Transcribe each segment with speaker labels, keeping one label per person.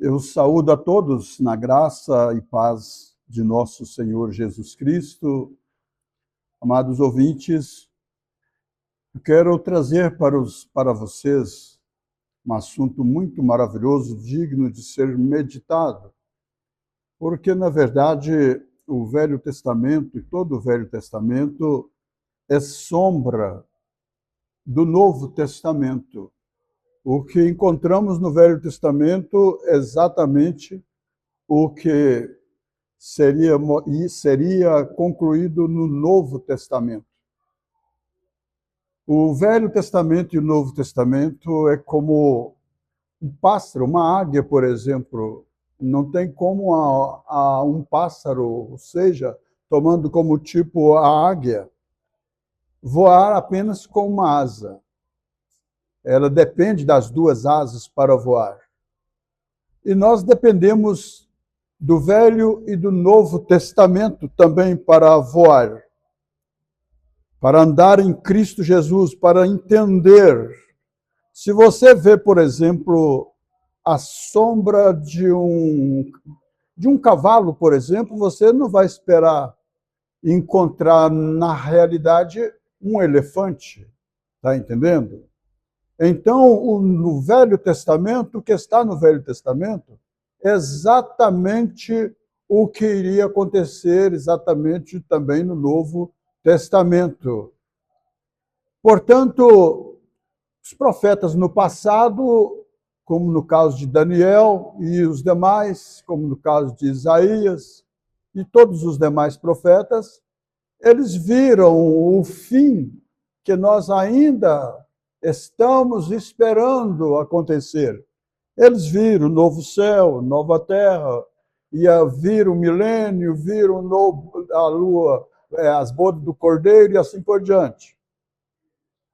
Speaker 1: Eu saúdo a todos na graça e paz de nosso Senhor Jesus Cristo. Amados ouvintes, eu quero trazer para vocês um assunto muito maravilhoso, digno de ser meditado, porque, na verdade, o Velho Testamento e todo o Velho Testamento é sombra do Novo Testamento. O que encontramos no Velho Testamento é exatamente o que seria concluído no Novo Testamento. O Velho Testamento e o Novo Testamento é como um pássaro, uma águia, por exemplo. Não tem como um pássaro, ou seja, tomando como tipo a águia, voar apenas com uma asa. Ela depende das duas asas para voar. E nós dependemos do Velho e do Novo Testamento também para voar, para andar em Cristo Jesus, para entender. Se você vê, por exemplo, a sombra de um cavalo, por exemplo, você não vai esperar encontrar na realidade um elefante, está entendendo? Então, no Velho Testamento, o que está no Velho Testamento é exatamente o que iria acontecer exatamente também no Novo Testamento. Portanto, os profetas no passado, como no caso de Daniel e os demais, como no caso de Isaías e todos os demais profetas, eles viram o fim que nós ainda estamos esperando acontecer. Eles viram o novo céu, nova terra, viram o milênio, viram a lua, as bodas do cordeiro e assim por diante.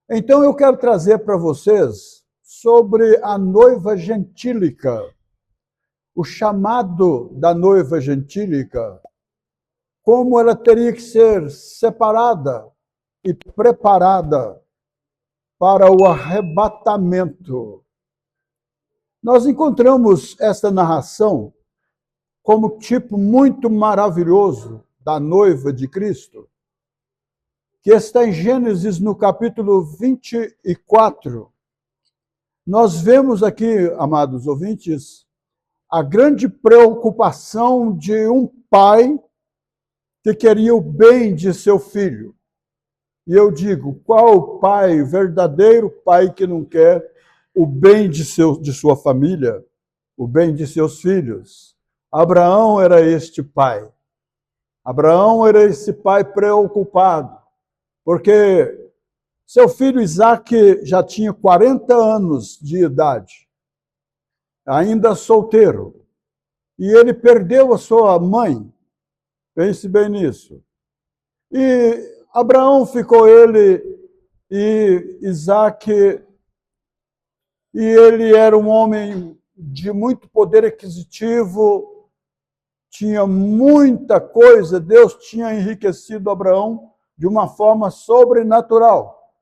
Speaker 1: Então eu quero trazer para vocês sobre a noiva gentílica, o chamado da noiva gentílica, como ela teria que ser separada e preparada para o arrebatamento. Nós encontramos esta narração como tipo muito maravilhoso da noiva de Cristo, que está em Gênesis, no capítulo 24. Nós vemos aqui, amados ouvintes, a grande preocupação de um pai que queria o bem de seu filho. E eu digo, qual o pai, verdadeiro pai, que não quer o bem de sua família, o bem de seus filhos? Abraão era este pai. Abraão era esse pai preocupado, porque seu filho Isaque já tinha 40 anos de idade, ainda solteiro, e ele perdeu a sua mãe. Pense bem nisso. E Abraão ficou ele e Isaque, e ele era um homem de muito poder aquisitivo, tinha muita coisa, Deus tinha enriquecido Abraão de uma forma sobrenatural.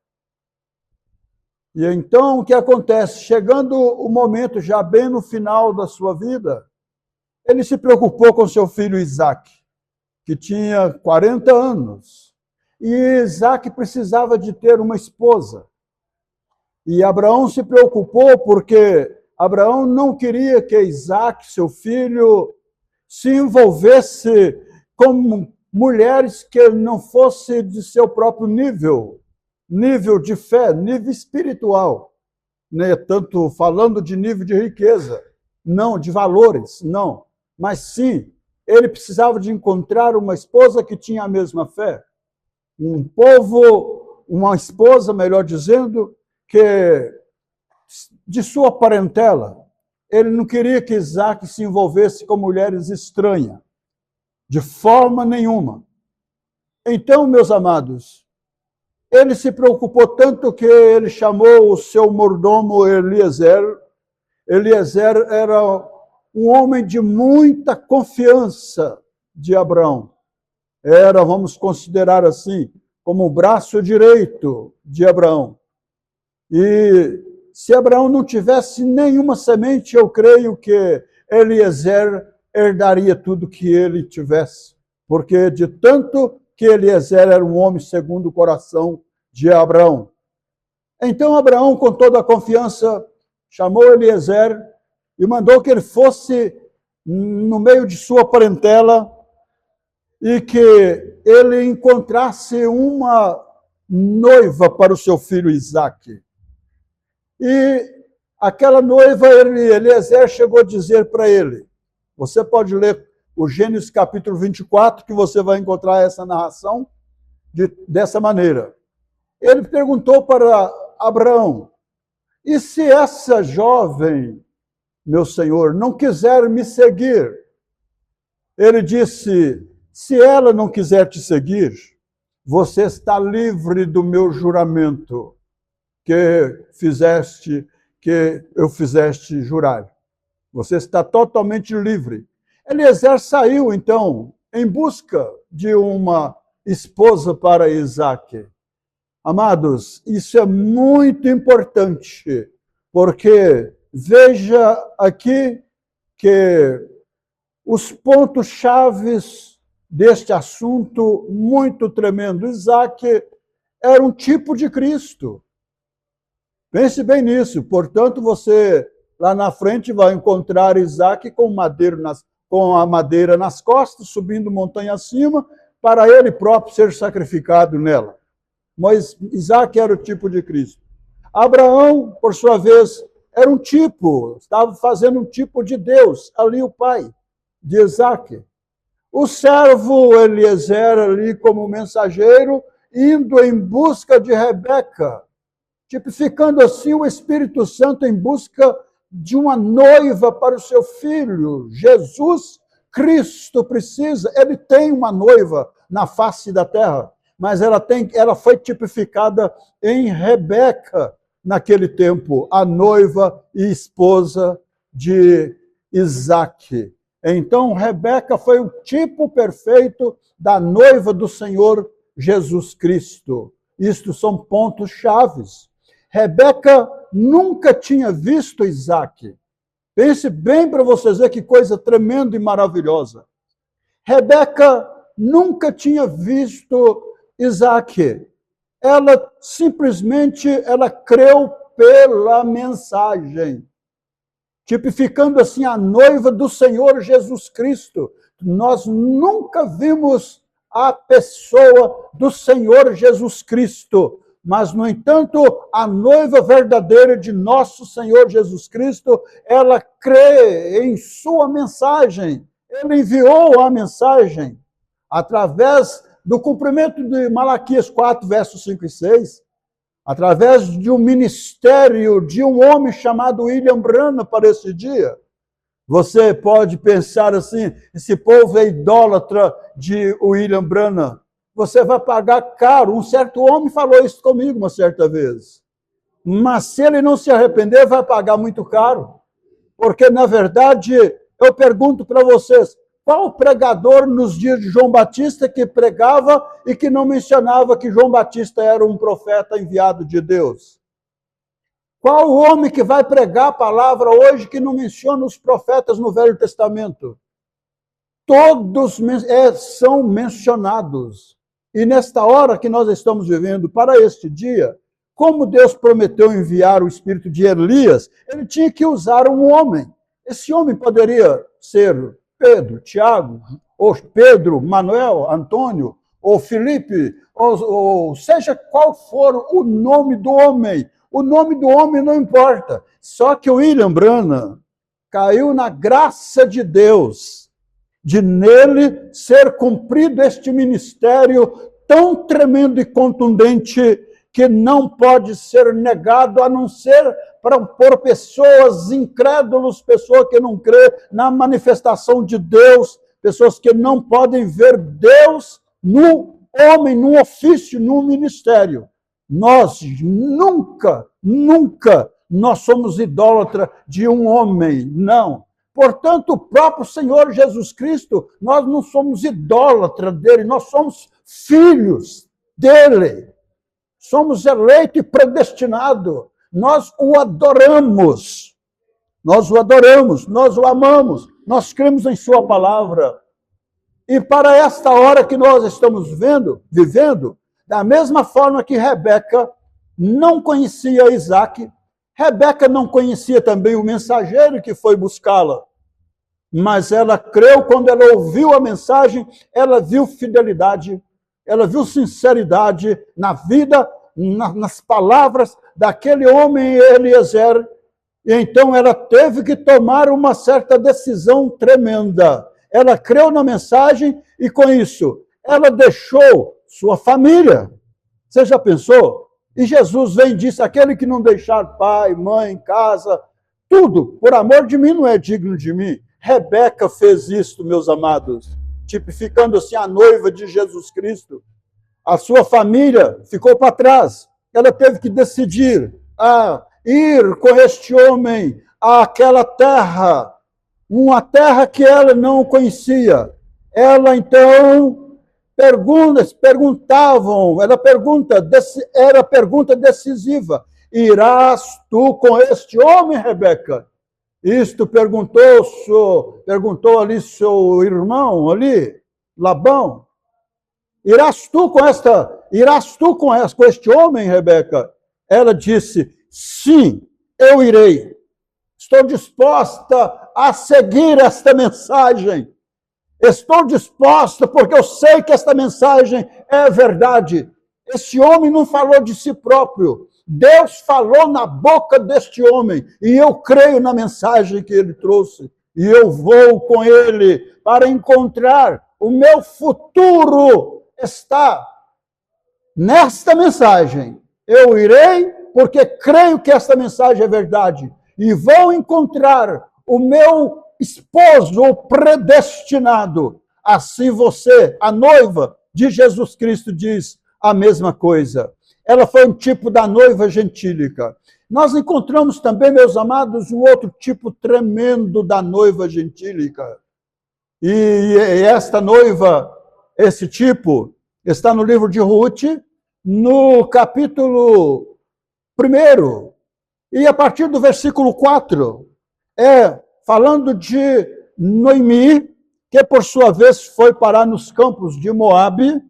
Speaker 1: E então o que acontece? Chegando o momento, já bem no final da sua vida, ele se preocupou com seu filho Isaque, que tinha 40 anos. E Isaque precisava de ter uma esposa. E Abraão se preocupou porque Abraão não queria que Isaque, seu filho, se envolvesse com mulheres que não fossem de seu próprio nível de fé, nível espiritual. Né? Tanto falando de nível de riqueza, não, de valores, não. Mas sim, ele precisava de encontrar uma esposa que tinha a mesma fé. Uma esposa, melhor dizendo, que de sua parentela. Ele não queria que Isaque se envolvesse com mulheres estranhas, de forma nenhuma. Então, meus amados, ele se preocupou tanto que ele chamou o seu mordomo Eliezer. Eliezer era um homem de muita confiança de Abraão. Era, vamos considerar assim, como o braço direito de Abraão. E se Abraão não tivesse nenhuma semente, eu creio que Eliezer herdaria tudo que ele tivesse, porque de tanto que Eliezer era um homem segundo o coração de Abraão. Então Abraão, com toda a confiança, chamou Eliezer e mandou que ele fosse no meio de sua parentela e que ele encontrasse uma noiva para o seu filho Isaque. E aquela noiva, Eliezer chegou a dizer para ele, você pode ler o Gênesis capítulo 24, que você vai encontrar essa narração dessa maneira. Ele perguntou para Abraão, e se essa jovem, meu senhor, não quiser me seguir? Ele disse, se ela não quiser te seguir, você está livre do meu juramento que eu fizeste jurar. Você está totalmente livre. Eliezer saiu, então, em busca de uma esposa para Isaque. Amados, isso é muito importante, porque veja aqui que os pontos chaves deste assunto muito tremendo. Isaque era um tipo de Cristo. Pense bem nisso. Portanto, você lá na frente vai encontrar Isaque com a madeira nas costas, subindo montanha acima, para ele próprio ser sacrificado nela. Mas Isaque era o tipo de Cristo. Abraão, por sua vez, era um tipo, estava fazendo um tipo de Deus, ali o pai de Isaque. O servo Eliezer ali como mensageiro, indo em busca de Rebeca, tipificando assim o Espírito Santo em busca de uma noiva para o seu filho. Jesus Cristo precisa, ele tem uma noiva na face da terra, mas ela foi tipificada em Rebeca naquele tempo, a noiva e esposa de Isaque. Então, Rebeca foi o tipo perfeito da noiva do Senhor Jesus Cristo. Isto são pontos chaves. Rebeca nunca tinha visto Isaque. Pense bem para vocês verem que coisa tremenda e maravilhosa. Rebeca nunca tinha visto Isaque. Ela simplesmente creu pela mensagem, tipificando assim a noiva do Senhor Jesus Cristo. Nós nunca vimos a pessoa do Senhor Jesus Cristo, mas, no entanto, a noiva verdadeira de nosso Senhor Jesus Cristo, ela crê em sua mensagem. Ele enviou a mensagem através do cumprimento de Malaquias 4, versos 5 e 6, através de um ministério de um homem chamado William Branham para esse dia. Você pode pensar assim, esse povo é idólatra de William Branham. Você vai pagar caro. Um certo homem falou isso comigo uma certa vez. Mas se ele não se arrepender, vai pagar muito caro. Porque, na verdade, eu pergunto para vocês, qual pregador nos dias de João Batista que pregava e que não mencionava que João Batista era um profeta enviado de Deus? Qual homem que vai pregar a palavra hoje que não menciona os profetas no Velho Testamento? Todos são mencionados. E nesta hora que nós estamos vivendo, para este dia, como Deus prometeu enviar o espírito de Elias, ele tinha que usar um homem. Esse homem poderia ser Pedro, Tiago, ou Pedro, Manuel, Antônio, ou Felipe, ou seja qual for o nome do homem. O nome do homem não importa. Só que o William Branham caiu na graça de Deus, de nele ser cumprido este ministério tão tremendo e contundente que não pode ser negado, a não ser por pessoas incrédulas, pessoas que não crêem na manifestação de Deus, pessoas que não podem ver Deus no homem, no ofício, no ministério. Nós nunca nós somos idólatra de um homem, não. Portanto, o próprio Senhor Jesus Cristo, nós não somos idólatra dele, nós somos filhos dele. Somos eleitos e predestinados. Nós o adoramos. nós o adoramos, nós o amamos, nós cremos em sua palavra. E para esta hora que nós estamos vivendo, da mesma forma que Rebeca não conhecia Isaac, Rebeca não conhecia também o mensageiro que foi buscá-la. Mas ela creu quando ela ouviu a mensagem, ela viu fidelidade, ela viu sinceridade na vida, nas palavras daquele homem Eliezer. E então ela teve que tomar uma certa decisão tremenda. Ela creu na mensagem e, com isso, ela deixou sua família. Você já pensou? E Jesus vem e disse, aquele que não deixar pai, mãe, casa, tudo, por amor de mim, não é digno de mim. Rebeca fez isto, meus amados, tipificando assim a noiva de Jesus Cristo. A sua família ficou para trás. Ela teve que decidir ir com este homem àquela terra, uma terra que ela não conhecia. Ela, então, perguntavam, era pergunta decisiva. Irás tu com este homem, Rebeca? Isto perguntou ali seu irmão, ali, Labão. Irás tu com este homem, Rebeca? Ela disse, sim, eu irei. Estou disposta a seguir esta mensagem. Estou disposta porque eu sei que esta mensagem é verdade. Esse homem não falou de si próprio. Deus falou na boca deste homem. E eu creio na mensagem que ele trouxe. E eu vou com ele para encontrar o meu futuro. Está nesta mensagem. Eu irei porque creio que esta mensagem é verdade. E vou encontrar o meu esposo, o predestinado. Assim você, a noiva de Jesus Cristo, diz a mesma coisa. Ela foi um tipo da noiva gentílica. Nós encontramos também, meus amados, um outro tipo tremendo da noiva gentílica. E esta noiva, esse tipo, está no livro de Ruth, no capítulo 1, e a partir do versículo 4, falando de Noemi, que por sua vez foi parar nos campos de Moabe,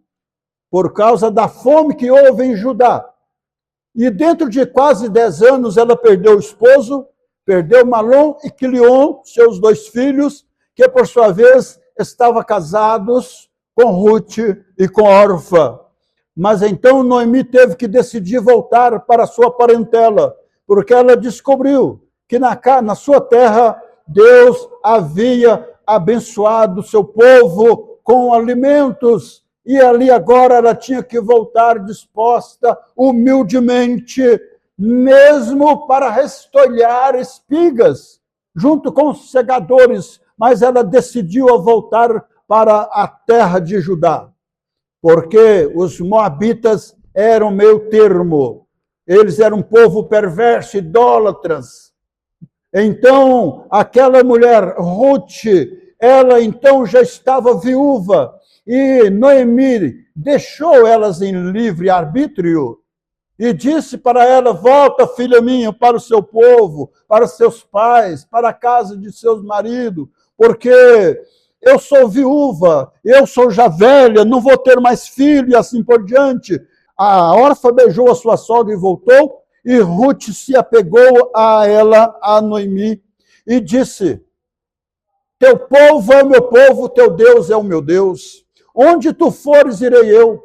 Speaker 1: por causa da fome que houve em Judá. E dentro de quase 10 anos ela perdeu o esposo, perdeu Malom e Quilion, seus 2 filhos, que por sua vez estavam casados com Ruth e com Orfa. Mas então Noemi teve que decidir voltar para a sua parentela, porque ela descobriu que na sua terra Deus havia abençoado o seu povo com alimentos, e ali agora ela tinha que voltar disposta, humildemente, mesmo para restolhar espigas, junto com os segadores, mas ela decidiu voltar para a terra de Judá, porque os moabitas eram meio termo, eles eram um povo perverso, idólatras. Então, aquela mulher, Ruth, ela então já estava viúva, e Noemi deixou elas em livre arbítrio e disse para ela, volta, filha minha, para o seu povo, para seus pais, para a casa de seus maridos, porque eu sou viúva, eu sou já velha, não vou ter mais filho e assim por diante. A órfã beijou a sua sogra e voltou, e Ruth se apegou a ela, a Noemi, e disse, teu povo é o meu povo, teu Deus é o meu Deus. Onde tu fores, irei eu.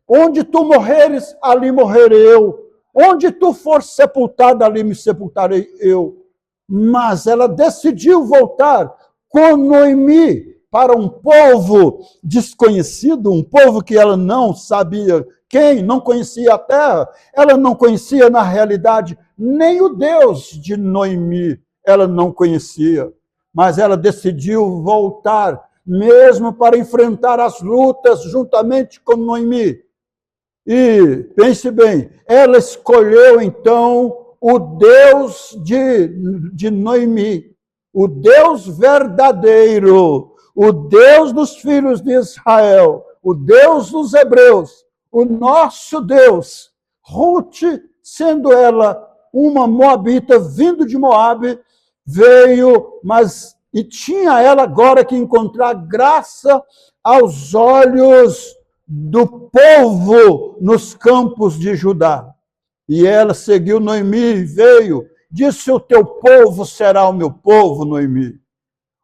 Speaker 1: Onde tu morreres, ali morrerei eu. Onde tu for sepultada, ali me sepultarei eu. Mas ela decidiu voltar com Noemi para um povo desconhecido, um povo que ela não sabia quem, não conhecia a terra. Ela não conhecia, na realidade, nem o Deus de Noemi. Ela não conhecia. Mas ela decidiu voltar, mesmo para enfrentar as lutas juntamente com Noemi. E, pense bem, ela escolheu, então, o Deus de Noemi, o Deus verdadeiro, o Deus dos filhos de Israel, o Deus dos hebreus, o nosso Deus. Ruth, sendo ela uma moabita, vindo de Moabe, veio, mas e tinha ela agora que encontrar graça aos olhos do povo nos campos de Judá. E ela seguiu Noemi e veio, disse: o teu povo será o meu povo, Noemi.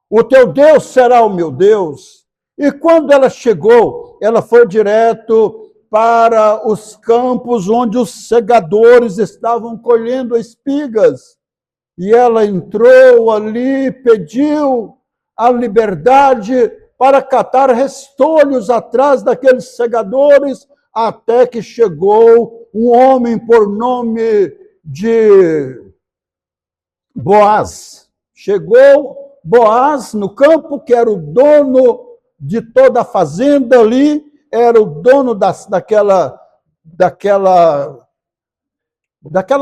Speaker 1: O teu Deus será o meu Deus. E quando ela chegou, ela foi direto para os campos onde os segadores estavam colhendo espigas. E ela entrou ali, pediu a liberdade para catar restolhos atrás daqueles segadores, até que chegou um homem por nome de Boaz. Chegou Boaz no campo, que era o dono de toda a fazenda ali, era o dono daquela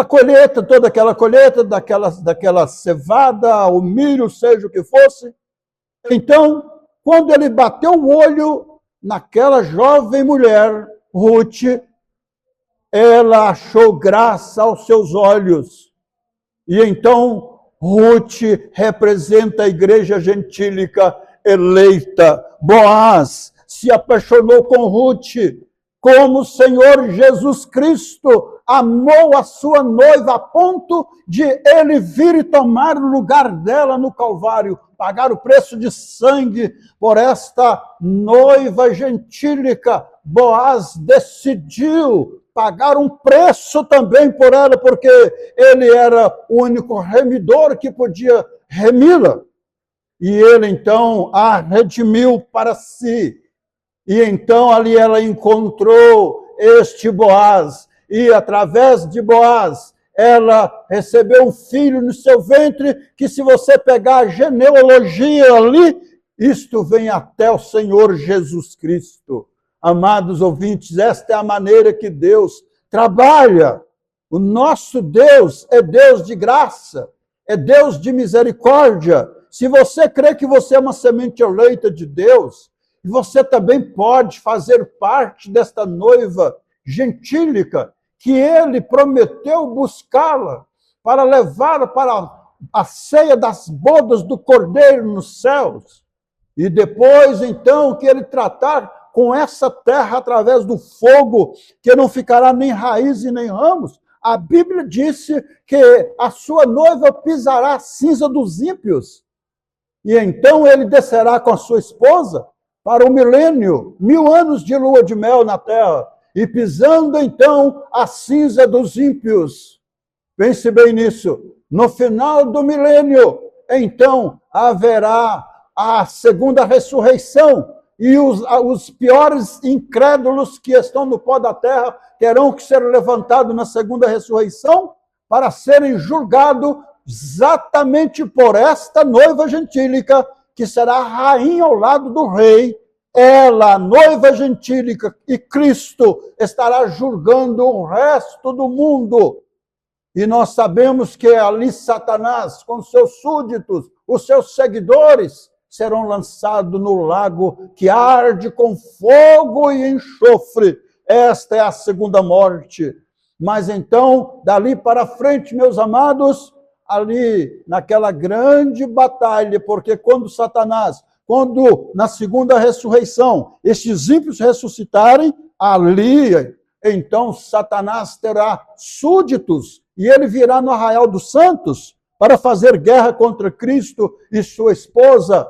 Speaker 1: colheita, toda aquela colheita, daquela cevada, o milho, seja o que fosse. Então, quando ele bateu o olho naquela jovem mulher, Ruth, ela achou graça aos seus olhos. E então, Ruth representa a igreja gentílica eleita. Boaz se apaixonou com Ruth, como o Senhor Jesus Cristo amou a sua noiva a ponto de ele vir e tomar o lugar dela no Calvário, pagar o preço de sangue por esta noiva gentílica. Boaz decidiu pagar um preço também por ela, porque ele era o único remidor que podia remi-la. E ele então a redimiu para si. E então ali ela encontrou este Boaz, e através de Boaz, ela recebeu um filho no seu ventre, que se você pegar a genealogia ali, isto vem até o Senhor Jesus Cristo. Amados ouvintes, esta é a maneira que Deus trabalha. O nosso Deus é Deus de graça, é Deus de misericórdia. Se você crê que você é uma semente eleita de Deus, você também pode fazer parte desta noiva gentílica, que ele prometeu buscá-la para levar para a ceia das bodas do Cordeiro nos céus. E depois, então, que ele tratar com essa terra através do fogo, que não ficará nem raiz e nem ramos. A Bíblia disse que a sua noiva pisará a cinza dos ímpios. E então ele descerá com a sua esposa para o milênio, 1000 anos de lua de mel na terra, e pisando então a cinza dos ímpios. Pense bem nisso. No final do milênio, então, haverá a segunda ressurreição, e os piores incrédulos que estão no pó da terra terão que ser levantados na segunda ressurreição para serem julgados exatamente por esta noiva gentílica, que será a rainha ao lado do rei. Ela, a noiva gentílica, e Cristo estará julgando o resto do mundo. E nós sabemos que ali Satanás, com seus súditos, os seus seguidores, serão lançados no lago que arde com fogo e enxofre. Esta é a segunda morte. Mas então, dali para frente, meus amados, ali naquela grande batalha, porque quando na segunda ressurreição, estes ímpios ressuscitarem, ali, então Satanás terá súditos, e ele virá no arraial dos santos para fazer guerra contra Cristo e sua esposa,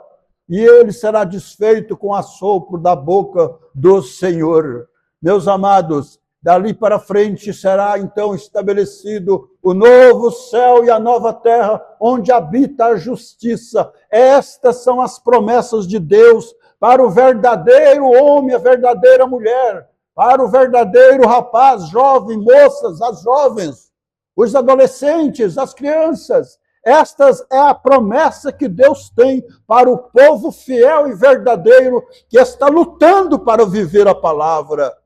Speaker 1: e ele será desfeito com o assopro da boca do Senhor. Meus amados, dali para frente será então estabelecido o novo céu e a nova terra, onde habita a justiça. Estas são as promessas de Deus para o verdadeiro homem, a verdadeira mulher, para o verdadeiro rapaz, jovem, moças, as jovens, os adolescentes, as crianças. Esta é a promessa que Deus tem para o povo fiel e verdadeiro que está lutando para viver a palavra.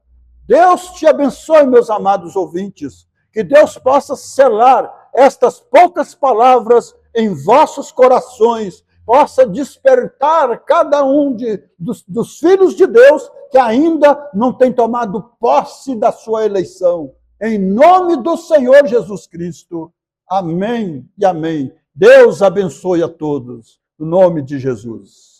Speaker 1: Deus te abençoe, meus amados ouvintes, que Deus possa selar estas poucas palavras em vossos corações, possa despertar cada um dos filhos de Deus que ainda não tem tomado posse da sua eleição. Em nome do Senhor Jesus Cristo. Amém e amém. Deus abençoe a todos, no nome de Jesus.